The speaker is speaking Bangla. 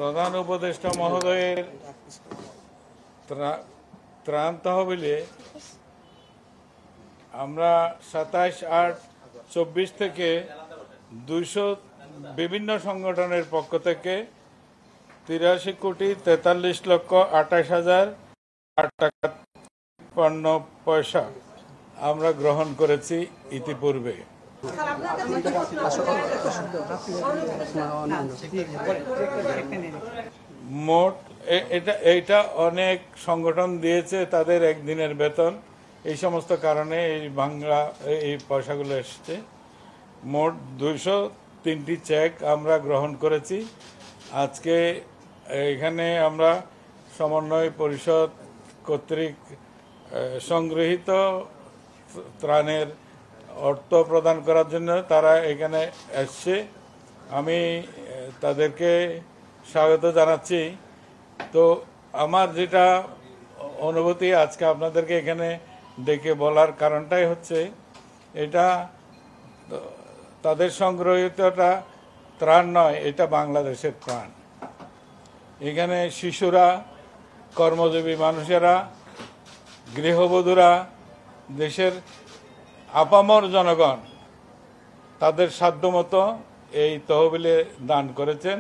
প্রধান উপদেষ্টা মহোদয়ের ত্রাণ তহবিলে আমরা 27/8/24 থেকে 200 বিভিন্ন সংগঠনের পক্ষ থেকে 83,43,28,008 টাকা 53 পয়সা আমরা গ্রহণ করেছি ইতিপূর্বে। মোট এটা অনেক সংগঠন দিয়েছে তাদের একদিনের বেতন, এই সমস্ত কারণে এই পয়সাগুলো এসছে। মোট 203টি চেক আমরা গ্রহণ করেছি। আজকে এখানে আমরা সমন্বয় পরিষদ কর্তৃক সংগৃহীত ত্রাণের অর্থ প্রদান করার জন্য তারা এখানে এসছে। আমি তাদেরকে স্বাগত জানাচ্ছি। তো আমার যেটা অনুভূতি আজকে আপনাদেরকে এখানে ডেকে বলার কারণটাই হচ্ছে এটা তাদের সংগ্রহিতটা ত্রাণ নয়, এটা বাংলাদেশের প্রাণ। এখানে শিশুরা, কর্মজীবী মানুষেরা, গৃহবধূরা, দেশের আপামর জনগণ তাদের সাধ্যমতো এই তহবিলে দান করেছেন।